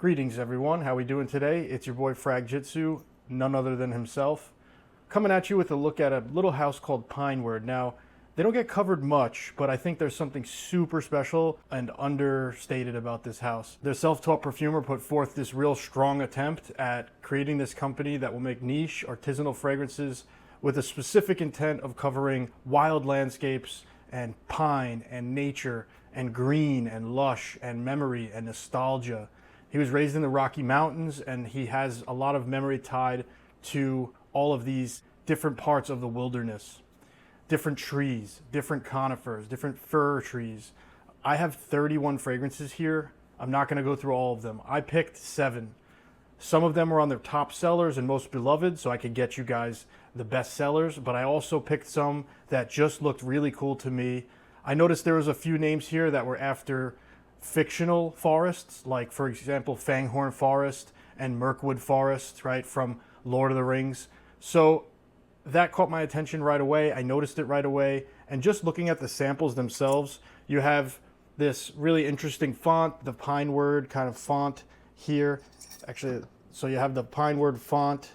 Greetings everyone, how we doing today? It's your boy Frag-Jitsu, none other than himself, coming at you with a look at a little house called Pineward. Now, they don't get covered much, but I think there's something super special and understated about this house. Their self-taught perfumer put forth this real strong attempt at creating this company that will make niche, artisanal fragrances with a specific intent of covering wild landscapes and pine and nature and green and lush and memory and nostalgia. He was raised in the Rocky Mountains, and he has a lot of memory tied to all of these different parts of the wilderness. Different trees, different conifers, different fir trees. I have 31 fragrances here. I'm not going to go through all of them. I picked 7. Some of them are on their top sellers and most beloved, so I could get you guys the best sellers, but I also picked some that just looked really cool to me. I noticed there was a few names here that were after fictional forests, like for example Fanghorn Forest and Murkwood Forest, right, from Lord of the Rings. So that caught my attention right away. I noticed it right away, and just looking at the samples themselves, you have this really interesting font, the Pineward kind of font here. Actually, so you have the Pineward font.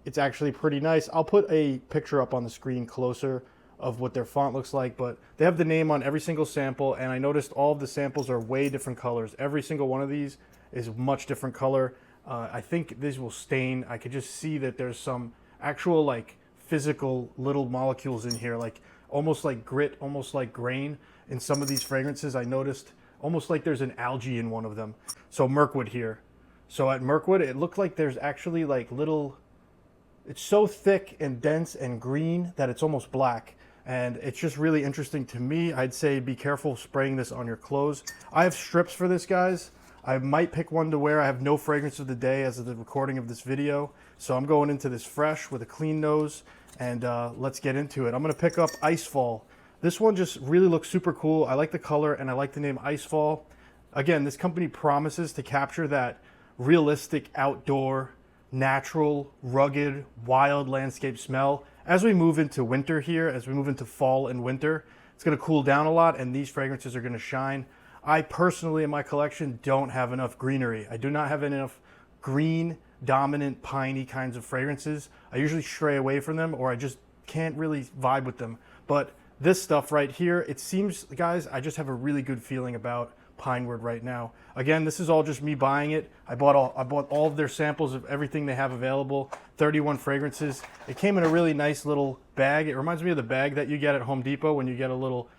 It's actually pretty nice. I'll put a picture up on the screen closer of what their font looks like, but they have the name on every single sample, and I noticed all of the samples are way different colors. Every single one of these is much different color. I think these will stain. I could just see that there's some actual like physical little molecules in here, like almost like grit, almost like grain. In some of these fragrances I noticed almost like there's an algae in one of them. So Murkwood here. So at Murkwood it looked like there's actually like little, it's so thick and dense and green that it's almost black. And it's just really interesting to me. I'd say be careful spraying this on your clothes. I have strips for this, guys. I might pick one to wear. I have no fragrance of the day as of the recording of this video. So I'm going into this fresh with a clean nose, and let's get into it. I'm gonna pick up Icefall. This one just really looks super cool. I like the color and I like the name Icefall. Again, this company promises to capture that realistic outdoor, natural, rugged, wild landscape smell. As we move into winter here, as we move into fall and winter, it's going to cool down a lot and these fragrances are going to shine. I personally, in my collection, don't have enough greenery. I do not have enough green, dominant, piney kinds of fragrances. I usually stray away from them, or I just can't really vibe with them. But this stuff right here, it seems, guys, I just have a really good feeling about Pineward right now. Again, this is all just me buying it. I bought all of their samples of everything they have available. 31 fragrances. It came in a really nice little bag. It reminds me of the bag that you get at Home Depot when you get a little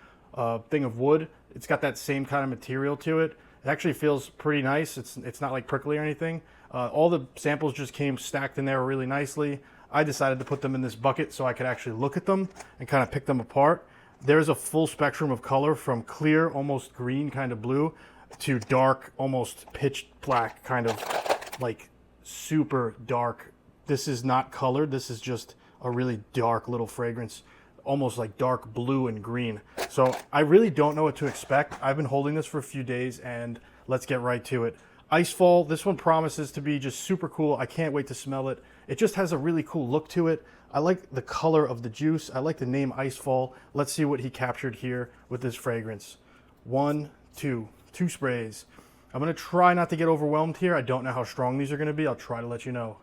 thing of wood. It's got that same kind of material to it. It actually feels pretty nice. It's not like prickly or anything. All the samples just came stacked in there really nicely. I decided to put them in this bucket so I could actually look at them and kind of pick them apart. There's a full spectrum of color from clear, almost green kind of blue, to dark, almost pitch black, kind of like super dark. This is not colored. This is just a really dark little fragrance, almost like dark blue and green. So I really don't know what to expect. I've been holding this for a few days, and let's get right to it. Icefall, this one promises to be just super cool. I can't wait to smell it. It just has a really cool look to it. I like the color of the juice. I like the name Icefall. Let's see what he captured here with this fragrance. 1, 2 sprays. I'm gonna try not to get overwhelmed here. I don't know how strong these are gonna be. I'll try to let you know.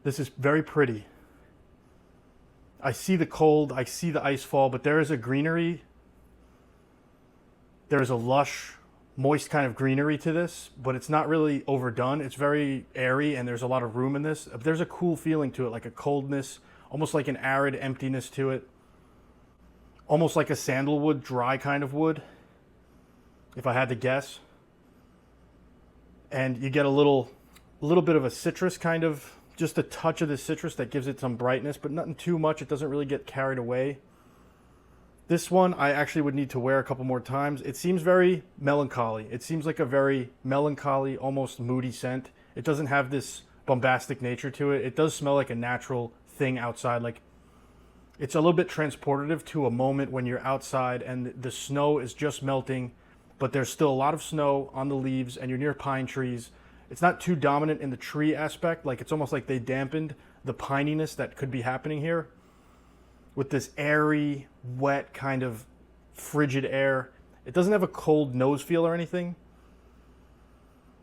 This is very pretty. I see the cold, I see the Icefall, but there is a greenery. There is a lush, moist kind of greenery to this, but it's not really overdone. It's very airy and there's a lot of room in this. There's a cool feeling to it, like a coldness, almost like an arid emptiness to it. Almost like a sandalwood, dry kind of wood, if I had to guess. And you get a little bit of a citrus kind of, just a touch of the citrus that gives it some brightness, but nothing too much. It doesn't really get carried away. This one I actually would need to wear a couple more times. It seems very melancholy. It seems like a very melancholy, almost moody scent. It doesn't have this bombastic nature to it. It does smell like a natural thing outside. Like it's a little bit transportative to a moment when you're outside and the snow is just melting, but there's still a lot of snow on the leaves and you're near pine trees. It's not too dominant in the tree aspect. Like it's almost like they dampened the pininess that could be happening here with this airy, wet kind of frigid air. It doesn't have a cold nose feel or anything.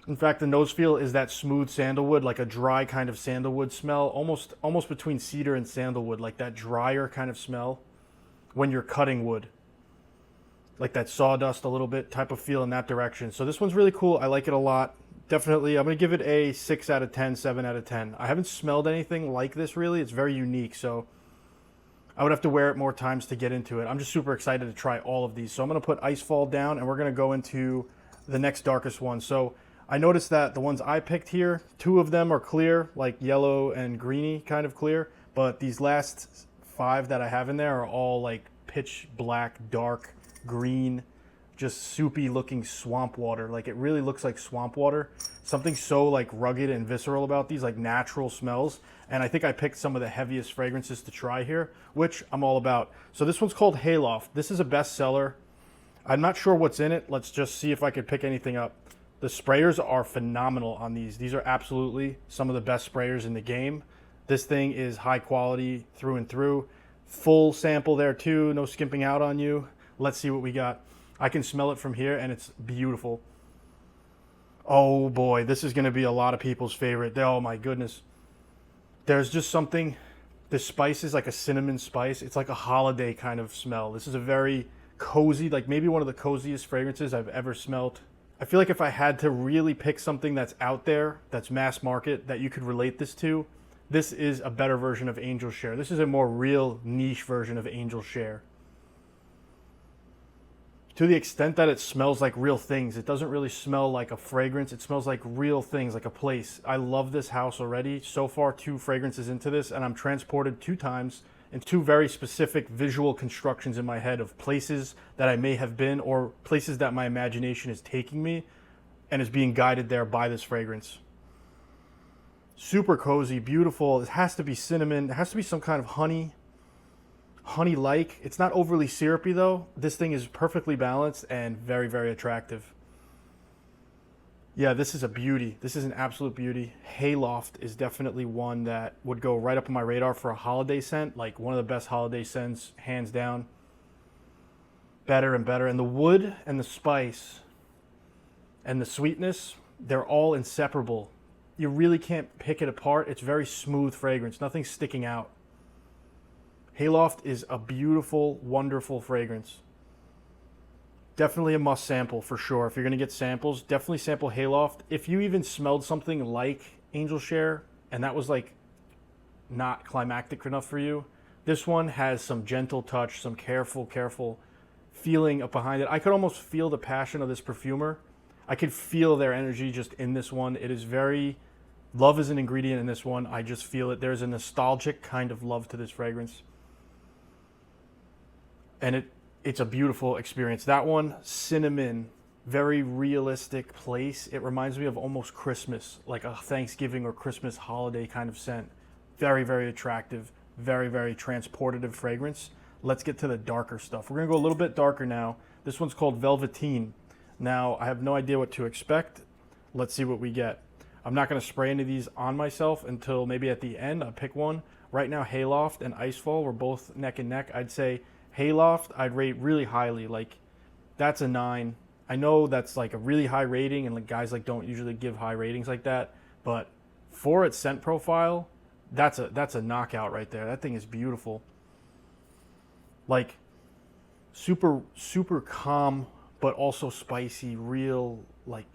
In fact, the nose feel is that smooth sandalwood, like a dry kind of sandalwood smell, almost between cedar and sandalwood, like that drier kind of smell when you're cutting wood. Like that sawdust a little bit type of feel in that direction. So this one's really cool. I like it a lot. Definitely, I'm going to give it a 6 out of 10, 7 out of 10. I haven't smelled anything like this really. It's very unique, so I would have to wear it more times to get into it. I'm just super excited to try all of these. So I'm going to put Icefall down, and we're going to go into the next darkest one. So I noticed that the ones I picked here, 2 of them are clear, like yellow and greeny kind of clear, but these last 5 that I have in there are all like pitch black, dark, green, just soupy looking swamp water. Like it really looks like swamp water. Something so like rugged and visceral about these, like natural smells. And I think I picked some of the heaviest fragrances to try here, which I'm all about. So this one's called Hayloft. This is a bestseller. I'm not sure what's in it. Let's just see if I could pick anything up. The sprayers are phenomenal on these. These are absolutely some of the best sprayers in the game. This thing is high quality through and through. Full sample there too, no skimping out on you. Let's see what we got. I can smell it from here and it's beautiful. Oh boy, this is gonna be a lot of people's favorite. Oh my goodness. There's just something, the spice is like a cinnamon spice. It's like a holiday kind of smell. This is a very cozy, like maybe one of the coziest fragrances I've ever smelled. I feel like if I had to really pick something that's out there, that's mass market, that you could relate this to, this is a better version of Angel Share. This is a more real niche version of Angel Share. To the extent that it smells like real things. It doesn't really smell like a fragrance. It smells like real things, like a place. I love this house already. So far, 2 fragrances into this, and I'm transported 2 times in 2 very specific visual constructions in my head of places that I may have been or places that my imagination is taking me and is being guided there by this fragrance. Super cozy, beautiful. It has to be cinnamon. It has to be some kind of honey-like. It's not overly syrupy though. This thing is perfectly balanced and very, very attractive. Yeah, this is a beauty. This is an absolute beauty. Hayloft is definitely one that would go right up on my radar for a holiday scent. Like one of the best holiday scents, hands down. Better and better. And the wood and the spice and the sweetness, they're all inseparable. You really can't pick it apart. It's very smooth fragrance. Nothing sticking out. Hayloft is a beautiful, wonderful fragrance. Definitely a must sample for sure. If you're going to get samples, definitely sample Hayloft. If you even smelled something like Angel Share and that was like not climactic enough for you, this one has some gentle touch, some careful feeling up behind it. I could almost feel the passion of this perfumer. I could feel their energy just in this one. It is very, love is an ingredient in this one. I just feel it. There's a nostalgic kind of love to this fragrance. And it's a beautiful experience. That one, cinnamon, very realistic place. It reminds me of almost Christmas, like a Thanksgiving or Christmas holiday kind of scent. Very, very attractive, very, very transportative fragrance. Let's get to the darker stuff. We're gonna go a little bit darker now. This one's called Velvetine. Now, I have no idea what to expect. Let's see what we get. I'm not gonna spray any of these on myself until maybe at the end. I'll pick one. Right now, Hayloft and Icefall were both neck and neck. I'd say Hayloft, I'd rate really highly. Like, that's a 9. I know that's like a really high rating, and like guys like don't usually give high ratings like that. But for its scent profile, that's a knockout right there. That thing is beautiful. Like, super calm, but also spicy. Real like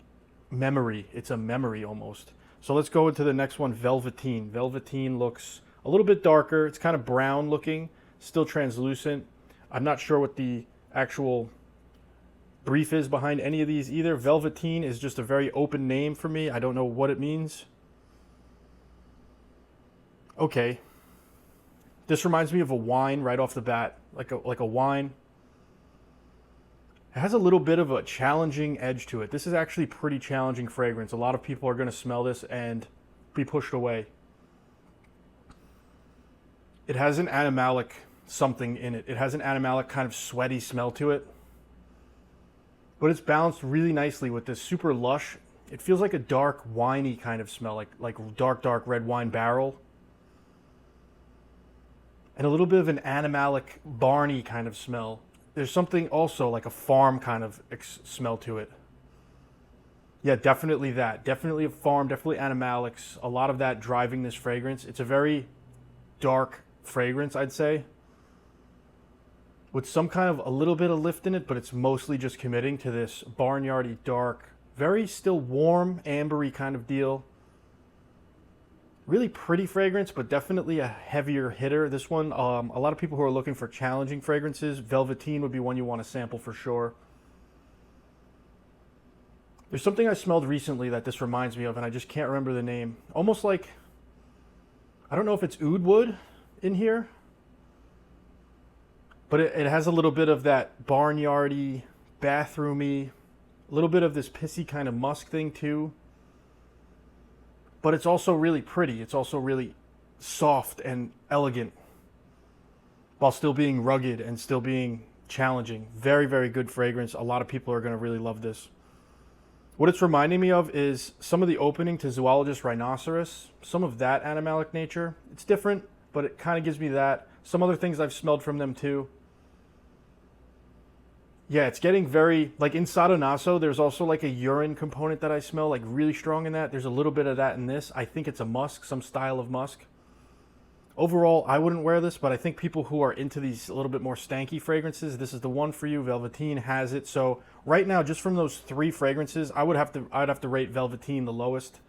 memory. It's a memory almost. So let's go into the next one, Velvetine. Velvetine looks a little bit darker. It's kind of brown looking, still translucent. I'm not sure what the actual brief is behind any of these either. Velvetine is just a very open name for me. I don't know what it means. Okay. This reminds me of a wine right off the bat, like a wine. It has a little bit of a challenging edge to it. This is actually pretty challenging fragrance. A lot of people are going to smell this and be pushed away. It has an animalic something in it. It has an animalic kind of sweaty smell to it. But it's balanced really nicely with this super lush. It feels like a dark, winey kind of smell, like dark red wine barrel. And a little bit of an animalic, barny kind of smell. There's something also like a farm kind of smell to it. Yeah, definitely that. Definitely a farm, definitely animalics. A lot of that driving this fragrance. It's a very dark fragrance, I'd say, with some kind of a little bit of lift in it, but it's mostly just committing to this barnyardy dark, very still warm, ambery kind of deal. Really pretty fragrance, but definitely a heavier hitter. This one, a lot of people who are looking for challenging fragrances, Velvetine would be one you want to sample for sure. There's something I smelled recently that this reminds me of, and I just can't remember the name. Almost like, I don't know if it's oud wood in here, but it has a little bit of that barnyardy, bathroomy, a little bit of this pissy kind of musk thing too. But it's also really pretty. It's also really soft and elegant while still being rugged and still being challenging. Very, very good fragrance. A lot of people are going to really love this. What it's reminding me of is some of the opening to Zoologist Rhinoceros, some of that animalic nature. It's different, but it kind of gives me that. Some other things I've smelled from them too. Yeah, it's getting very, like in Sadonaso, there's also like a urine component that I smell, like really strong in that. There's a little bit of that in this. I think it's a musk, some style of musk. Overall, I wouldn't wear this, but I think people who are into these a little bit more stanky fragrances, this is the one for you. Velvetine has it. So right now, just from those three fragrances, I'd have to rate Velvetine the lowest.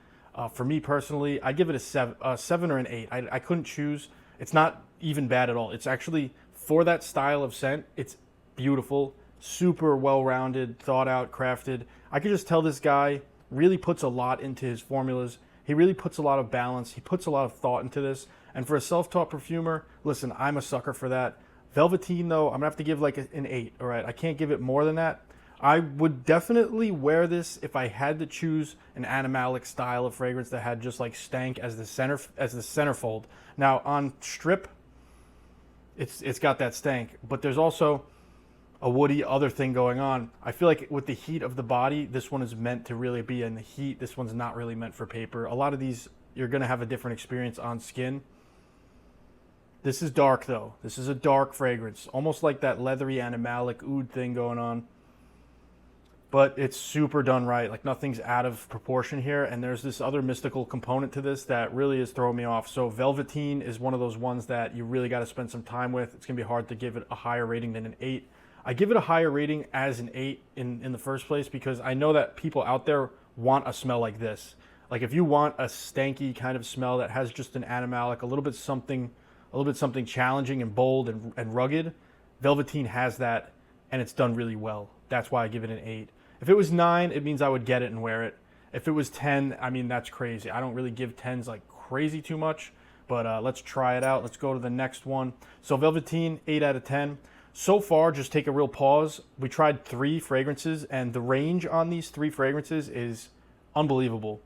For me personally, I give it a 7 or an 8. I couldn't choose. It's not even bad at all. It's actually, for that style of scent, it's beautiful, super well-rounded, thought out, crafted. I could just tell this guy really puts a lot into his formulas. He really puts a lot of balance. He puts a lot of thought into this. And for a self-taught perfumer, listen, I'm a sucker for that. Velvetine, though, I'm going to have to give like an 8, all right? I can't give it more than that. I would definitely wear this if I had to choose an animalic style of fragrance that had just like stank as the centerfold. Now, on strip, it's got that stank, but there's also a woody other thing going on. I feel like with the heat of the body, this one is meant to really be in the heat. This one's not really meant for paper. A lot of these, you're going to have a different experience on skin. This is dark, though. This is a dark fragrance, almost like that leathery animalic oud thing going on. But it's super done right. Like nothing's out of proportion here. And there's this other mystical component to this that really is throwing me off. So Velvetine is one of those ones that you really got to spend some time with. It's going to be hard to give it a higher rating than an 8. I give it a higher rating as an 8 in the first place because I know that people out there want a smell like this. Like if you want a stanky kind of smell that has just an animalic, a little bit something challenging and bold and rugged, Velvetine has that, and it's done really well. That's why I give it an 8. If it was 9, it means I would get it and wear it. If it was 10, I mean, that's crazy. I don't really give 10s like crazy too much, but let's try it out. Let's go to the next one. So Velvetine, 8 out of 10. So far, just take a real pause. We tried 3 fragrances, and the range on these 3 fragrances is unbelievable.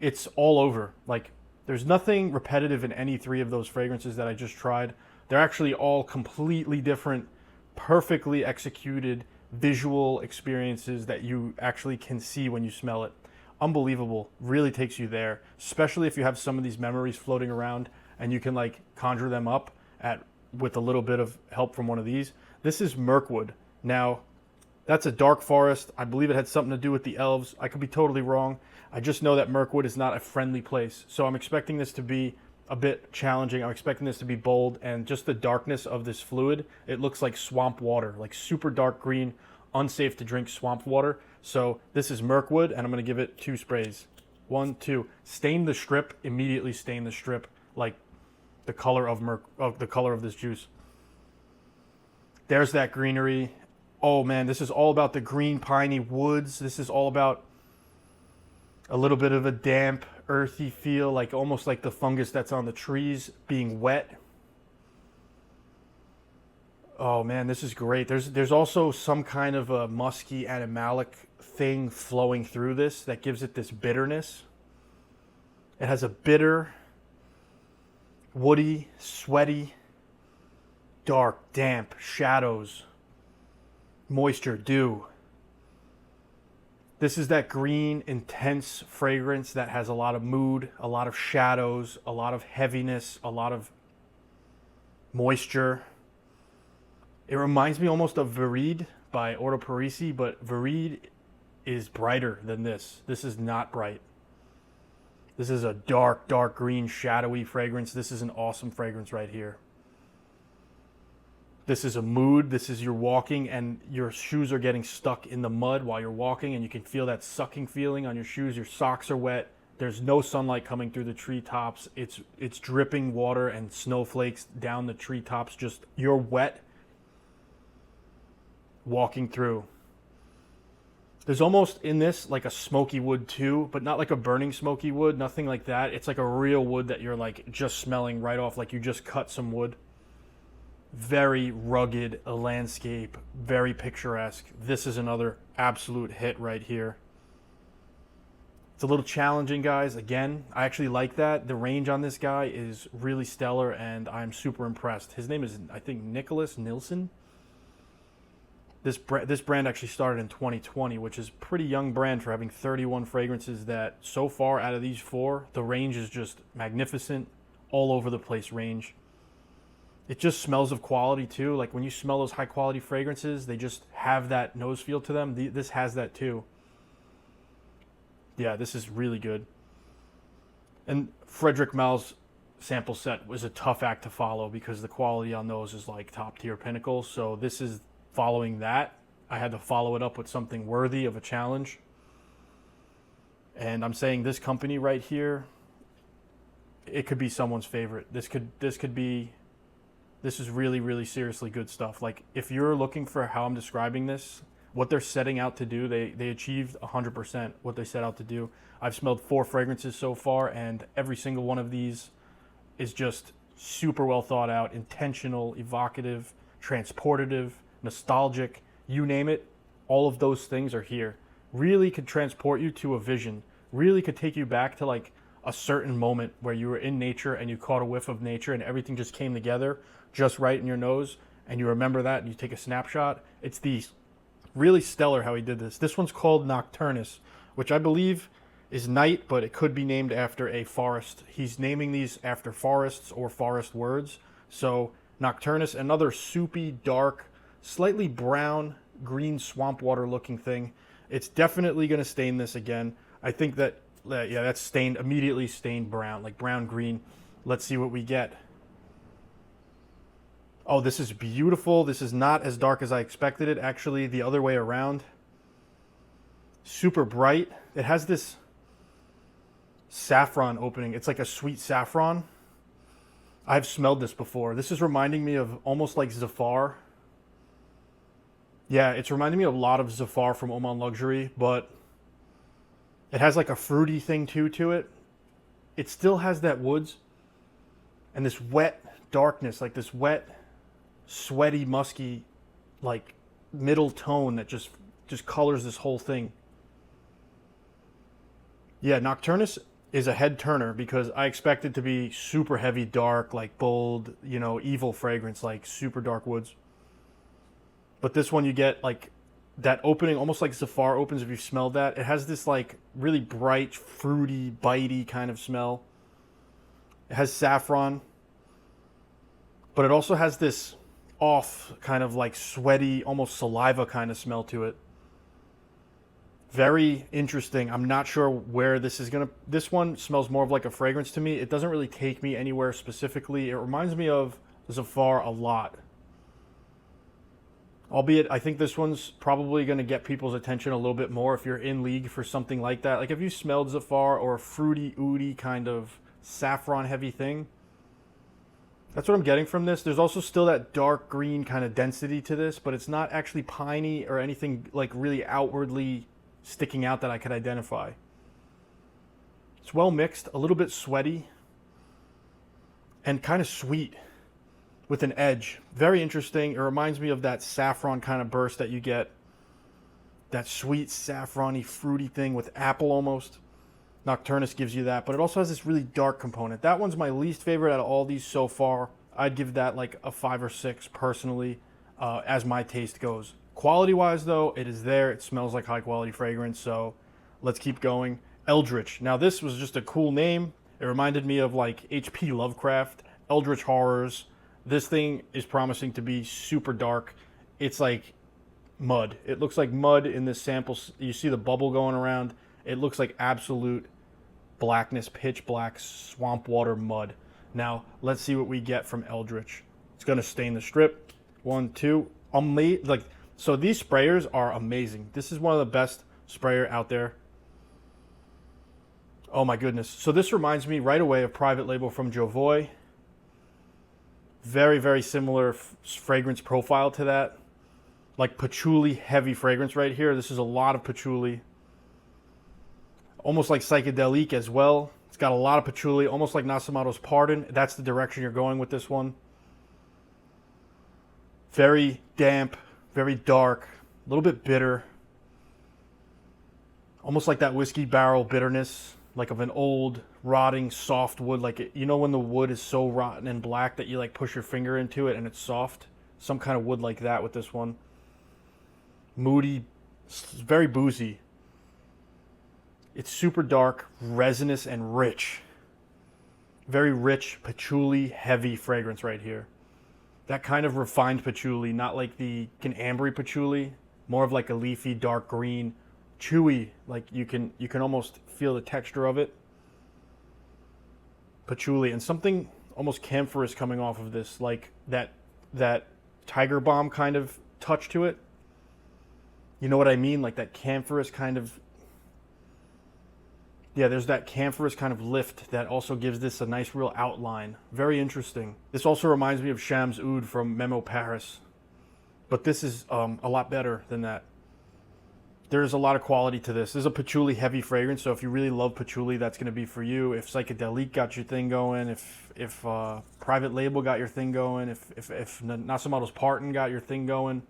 It's all over. Like, there's nothing repetitive in any 3 of those fragrances that I just tried. They're actually all completely different, perfectly executed visual experiences that you actually can see when you smell it. Unbelievable. Really takes you there, especially if you have some of these memories floating around and you can like conjure them up with a little bit of help from one of these. This is Murkwood. Now, that's a dark forest. I believe it had something to do with the elves. I could be totally wrong. I just know that Murkwood is not a friendly place. So I'm expecting this to be a bit challenging. I'm expecting this to be bold, and just the darkness of this fluid, it looks like swamp water, like super dark green, unsafe to drink swamp water. So this is Murkwood, and I'm going to give it 2 sprays. 1, 2. Stain the strip. Immediately stain the strip like the color of this juice. There's that greenery. Oh man, this is all about the green piney woods. This is all about a little bit of a damp, earthy feel, like almost like the fungus that's on the trees being wet. Oh man, this is great. There's also some kind of a musky animalic thing flowing through this that gives it this bitterness. It has a bitter, woody, sweaty, dark, damp, shadows, moisture, dew. This is that green, intense fragrance that has a lot of mood, a lot of shadows, a lot of heaviness, a lot of moisture. It reminds me almost of Veride by Ordo Parisi, but Veride is brighter than this. This is not bright. This is a dark, dark green, shadowy fragrance. This is an awesome fragrance right here. This is a mood. This is you're walking and your shoes are getting stuck in the mud while you're walking, and you can feel that sucking feeling on your shoes. Your socks are wet. There's no sunlight coming through the treetops. It's dripping water and snowflakes down the treetops. Just you're wet walking through. There's almost in this like a smoky wood too, but not like a burning smoky wood, nothing like that. It's like a real wood that you're like just smelling right off, like you just cut some wood. Very rugged, a landscape, very picturesque. This is another absolute hit right here. It's a little challenging, guys. Again, I actually like that. The range on this guy is really stellar, and I'm super impressed. His name is, I think, Nicholas Nilsson. This brand actually started in 2020, which is a pretty young brand for having 31 fragrances that so far out of these 4, the range is just magnificent, all over the place range. It just smells of quality too. Like when you smell those high quality fragrances, they just have that nose feel to them. This has that too. Yeah, this is really good. And Frederic Mal's sample set was a tough act to follow because the quality on those is like top tier pinnacle. So this is following that. I had to follow it up with something worthy of a challenge. And I'm saying this company right here, it could be someone's favorite. This is really, really seriously good stuff. Like if you're looking for how I'm describing this, what they're setting out to do, they achieved 100% what they set out to do. I've smelled 4 fragrances so far, and every single one of these is just super well thought out, intentional, evocative, transportative, nostalgic, you name it. All of those things are here. Really could transport you to a vision. Really could take you back to like a certain moment where you were in nature and you caught a whiff of nature and everything just came together just right in your nose, and you remember that and you take a snapshot. It's really stellar how he did this. This one's called Nocturnis, which I believe is night, but it could be named after a forest. He's naming these after forests or forest words. So Nocturnis, another soupy, dark, slightly brown, green swamp water looking thing. It's definitely going to stain this again. I think that, yeah, that's stained, immediately stained brown, like brown green. Let's see what we get. Oh, this is beautiful. This is not as dark as I expected it. Actually, the other way around. Super bright. It has this saffron opening. It's like a sweet saffron. I've smelled this before. This is reminding me of almost like Zafar. Yeah, it's reminding me a lot of Zafar from Oman Luxury, but it has like a fruity thing too to it. It still has that woods and this wet darkness, like this wet, sweaty, musky, like middle tone that just colors this whole thing. Yeah, Nocturnis is a head turner because I expect it to be super heavy, dark, like bold, you know, evil fragrance, like super dark woods. But this one you get like that opening, almost like Zafar opens if you've smelled that. It has this like really bright, fruity, bitey kind of smell. It has saffron. But it also has this off kind of like sweaty, almost saliva kind of smell to it. Very interesting. I'm not sure where this is going to... This one smells more of like a fragrance to me. It doesn't really take me anywhere specifically. It reminds me of Zafar a lot. Albeit, I think this one's probably going to get people's attention a little bit more if you're in league for something like that. Like if you smelled Zafar or a fruity, oody kind of saffron heavy thing. That's what I'm getting from this. There's also still that dark green kind of density to this, but it's not actually piney or anything like really outwardly sticking out that I could identify. It's well mixed, a little bit sweaty, and kind of sweet with an edge. Very interesting. It reminds me of that saffron kind of burst that you get. That sweet, saffron-y, fruity thing with apple almost. Nocturnis gives you that, but it also has this really dark component. That one's my least favorite out of all these so far. I'd give that like a 5 or 6 personally, as my taste goes. Quality-wise, though, it is there. It smells like high-quality fragrance, so let's keep going. Eldritch. Now, this was just a cool name. It reminded me of like H.P. Lovecraft, Eldritch Horrors. This thing is promising to be super dark. It's like mud. It looks like mud in this sample. You see the bubble going around. It looks like absolute blackness, pitch black swamp water mud. Now, let's see what we get from Eldritch. It's going to stain the strip. 1, 2. So these sprayers are amazing. This is one of the best sprayer out there. Oh my goodness. So this reminds me right away of Private Label from Jovoy. Very, very similar fragrance profile to that. Like patchouli heavy fragrance right here. This is a lot of patchouli. Almost like psychedelic as well. It's got a lot of patchouli, almost like Nasamato's Pardon. That's the direction you're going with this one. Very damp, very dark, a little bit bitter. Almost like that whiskey barrel bitterness, like of an old rotting soft wood. Like, you know when the wood is so rotten and black that you like push your finger into it and it's soft? Some kind of wood like that with this one. Moody, very boozy. It's super dark, resinous, and rich. Very rich, patchouli, heavy fragrance right here. That kind of refined patchouli, not like the ambery patchouli. More of like a leafy, dark green, chewy. Like you can almost feel the texture of it. Patchouli, and something almost camphorous coming off of this, like that Tiger Balm kind of touch to it. You know what I mean? Like that camphorous kind of... Yeah, there's that camphorous kind of lift that also gives this a nice real outline. Very interesting. This also reminds me of Shams Oud from Memo Paris. But this is a lot better than that. There's a lot of quality to this. This is a patchouli heavy fragrance, so if you really love patchouli, that's going to be for you. If Psychedelic got your thing going, if Private Label got your thing going, if Nasamato's Pardon got your thing going,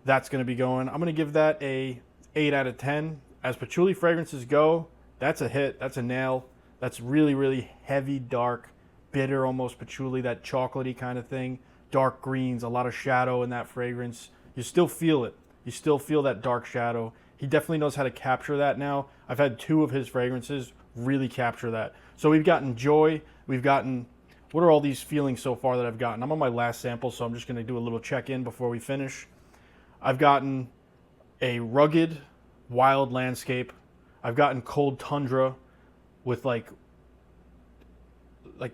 that's going to be going. I'm going to give that a 8 out of 10. As patchouli fragrances go, that's a hit. That's a nail. That's really, really heavy, dark, bitter, almost patchouli, that chocolatey kind of thing. Dark greens, a lot of shadow in that fragrance. You still feel it. You still feel that dark shadow. He definitely knows how to capture that now. I've had 2 of his fragrances really capture that. So we've gotten joy. We've gotten... What are all these feelings so far that I've gotten? I'm on my last sample, so I'm just going to do a little check-in before we finish. I've gotten a rugged, wild landscape. I've gotten cold tundra with like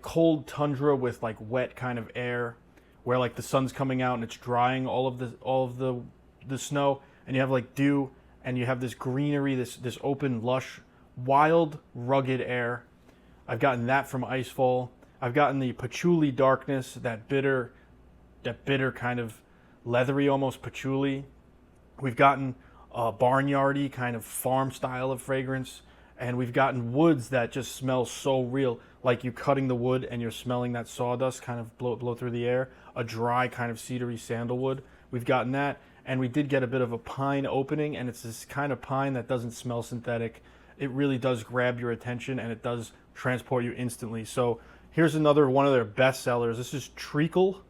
cold tundra with like wet kind of air, where like the sun's coming out and it's drying all of the snow, and you have like dew, and you have this greenery, this open, lush, wild, rugged air. I've gotten that from Icefall. I've gotten the patchouli darkness, that bitter kind of leathery, almost patchouli. We've gotten a barnyardy kind of farm style of fragrance, and we've gotten woods that just smell so real, like you cutting the wood and you're smelling that sawdust kind of blow through the air, a dry kind of cedary sandalwood. We've gotten that, and we did get a bit of a pine opening, and it's this kind of pine that doesn't smell synthetic. It really does grab your attention, and it does transport you instantly. So here's another one of their best sellers. This is Treacle.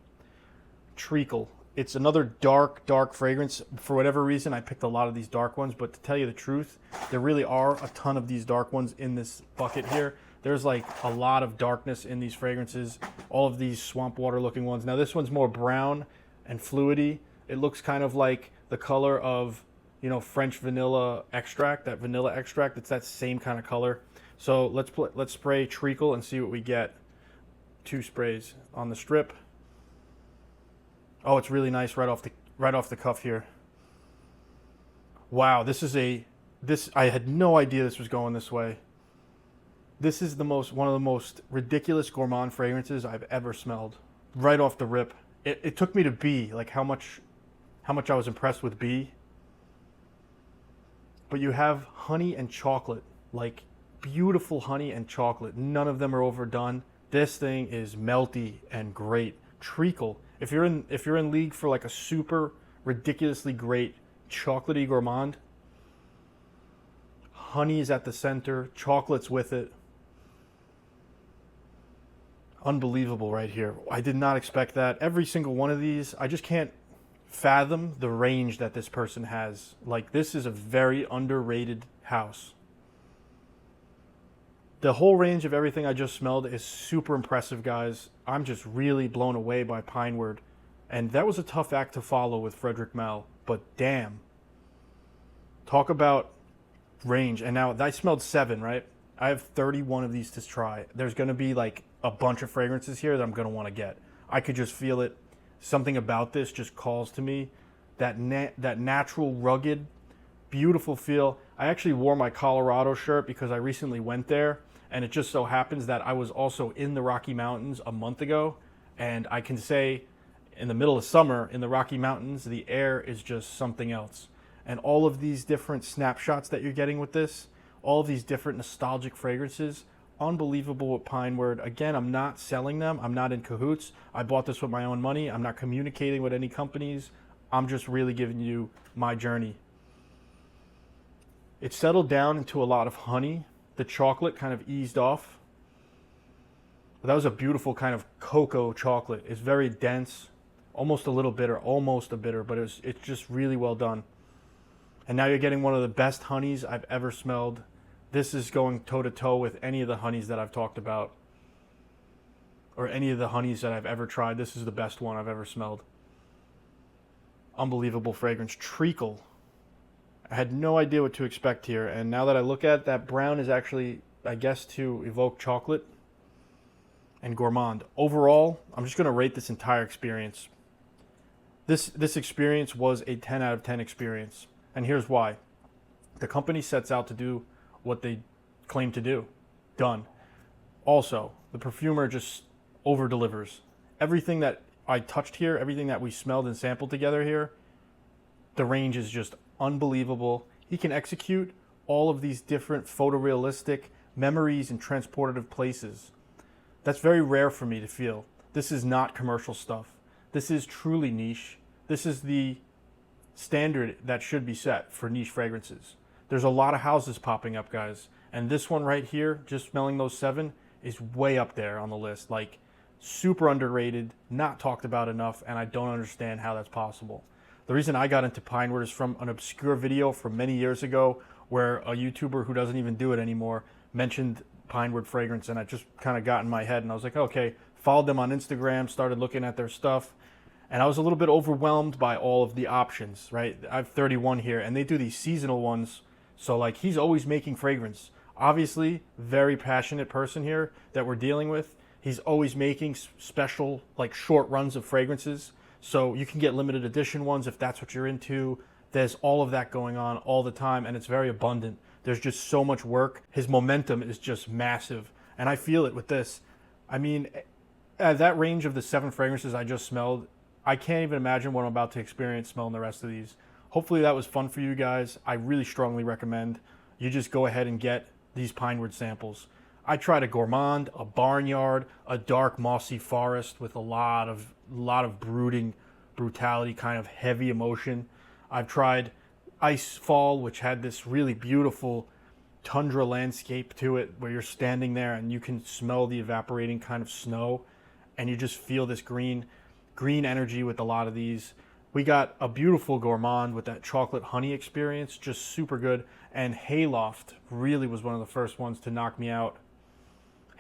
It's another dark fragrance. For whatever reason, I picked a lot of these dark ones, but to tell you the truth, there really are a ton of these dark ones in this bucket here. There's like a lot of darkness in these fragrances, all of these swamp water looking ones. Now this one's more brown and fluidy. It looks kind of like the color of, you know, French vanilla extract, that vanilla extract. It's that same kind of color. So let's spray Treacle and see what we get. 2 sprays on the strip. Oh, it's really nice right off the cuff here. Wow, I had no idea this was going this way. This is one of the most ridiculous gourmand fragrances I've ever smelled. Right off the rip. It took me to B, like how much I was impressed with B. But you have honey and chocolate, like beautiful honey and chocolate. None of them are overdone. This thing is melty and great. Treacle. If you're in league for like a super ridiculously great chocolatey gourmand, honey is at the center, chocolate's with it. Unbelievable right here. I did not expect that. Every single one of these, I just can't fathom the range that this person has. Like, this is a very underrated house. The whole range of everything I just smelled is super impressive, guys. I'm just really blown away by Pineward. And that was a tough act to follow with Frederick Mal. but damn. Talk about range. And now I smelled 7, right? I have 31 of these to try. There's going to be like a bunch of fragrances here that I'm going to want to get. I could just feel it. Something about this just calls to me. That natural, rugged, beautiful feel. I actually wore my Colorado shirt because I recently went there, and it just so happens that I was also in the Rocky Mountains a month ago, and I can say in the middle of summer in the Rocky Mountains, the air is just something else. And all of these different snapshots that you're getting with this, all of these different nostalgic fragrances, unbelievable with Pineward. Again, I'm not selling them. I'm not in cahoots. I bought this with my own money. I'm not communicating with any companies. I'm just really giving you my journey. It settled down into a lot of honey. The chocolate kind of eased off. But that was a beautiful kind of cocoa chocolate. It's very dense, almost a little bitter, almost a bitter, but it's just really well done. And now you're getting one of the best honeys I've ever smelled. This is going toe-to-toe with any of the honeys that I've talked about, or any of the honeys that I've ever tried. This is the best one I've ever smelled. Unbelievable fragrance. Treacle. I had no idea what to expect here, and now that I look at it, that brown is actually, I guess, to evoke chocolate and gourmand. Overall, I'm just going to rate this entire experience. This experience was a 10 out of 10 experience, and here's why. The company sets out to do what they claim to do. Done. Also, the perfumer just over-delivers. Everything that I touched here, everything that we smelled and sampled together here, the range is just unbelievable. He can execute all of these different photorealistic memories and transportative places. That's very rare for me to feel. This is not commercial stuff. This is truly niche. This is the standard that should be set for niche fragrances. There's a lot of houses popping up, guys. And this one right here, just smelling those 7, is way up there on the list. Like, super underrated, not talked about enough, and I don't understand how that's possible. The reason I got into Pineward is from an obscure video from many years ago where a YouTuber who doesn't even do it anymore mentioned Pineward fragrance, and I just kind of got in my head, and I was like, okay, followed them on Instagram, started looking at their stuff, and I was a little bit overwhelmed by all of the options, right? I have 31 here, and they do these seasonal ones, so like he's always making fragrance. Obviously, very passionate person here that we're dealing with. He's always making special, like short runs of fragrances. So you can get limited edition ones if that's what you're into. There's all of that going on all the time, and it's very abundant. There's just so much work. His momentum is just massive, and I feel it with this. I mean, at that range of the 7 fragrances I just smelled, I can't even imagine what I'm about to experience smelling the rest of these. Hopefully that was fun for you guys. I really strongly recommend you just go ahead and get these Pineward samples. I tried a gourmand, a barnyard, a dark mossy forest with a lot of brooding, brutality, kind of heavy emotion. I've tried Icefall, which had this really beautiful tundra landscape to it where you're standing there and you can smell the evaporating kind of snow, and you just feel this green energy with a lot of these. We got a beautiful gourmand with that chocolate honey experience, just super good. And Hayloft really was one of the first ones to knock me out.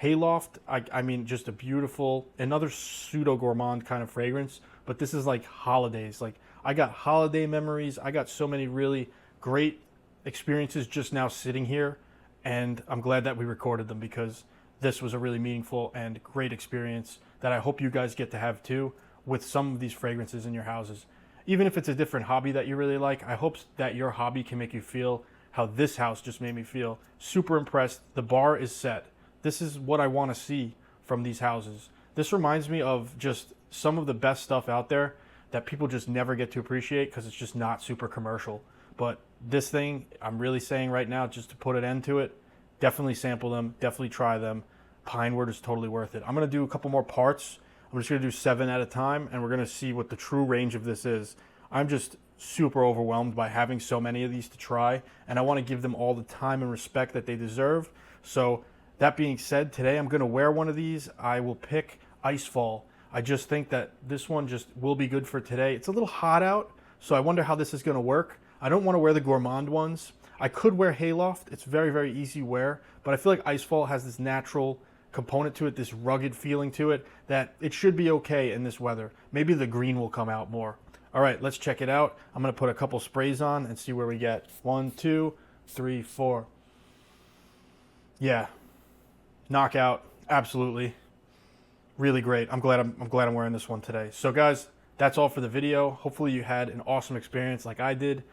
Hayloft, I mean, just a beautiful, another pseudo gourmand kind of fragrance, but this is like holidays. Like, I got holiday memories. I got so many really great experiences just now sitting here, and I'm glad that we recorded them because this was a really meaningful and great experience that I hope you guys get to have too with some of these fragrances in your houses. Even if it's a different hobby that you really like, I hope that your hobby can make you feel how this house just made me feel. Super impressed. The bar is set. This is what I want to see from these houses. This reminds me of just some of the best stuff out there that people just never get to appreciate because it's just not super commercial. But this thing, I'm really saying right now, just to put an end to it, definitely sample them, definitely try them. Pineward is totally worth it. I'm going to do a couple more parts. I'm just going to do 7 at a time, and we're going to see what the true range of this is. I'm just super overwhelmed by having so many of these to try, and I want to give them all the time and respect that they deserve. So that being said, today I'm going to wear one of these. I will pick Icefall. I just think that this one just will be good for today. It's a little hot out, so I wonder how this is going to work. I don't want to wear the gourmand ones. I could wear Hayloft. It's very, very easy wear, but I feel like Icefall has this natural component to it, this rugged feeling to it, that it should be okay in this weather. Maybe the green will come out more. All right, let's check it out. I'm gonna put a couple sprays on and see where we get. 1, 2, 3, 4. Yeah, knockout, absolutely. Really great. I'm glad I'm wearing this one today. So guys, that's all for the video. Hopefully you had an awesome experience like I did.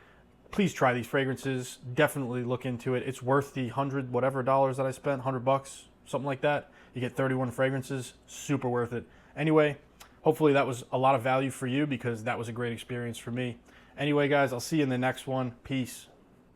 Please try these fragrances. Definitely look into it. It's worth the $100 whatever that I spent, $100, something like that. You get 31 fragrances, super worth it. Anyway, hopefully that was a lot of value for you because that was a great experience for me. Anyway, guys, I'll see you in the next one. Peace.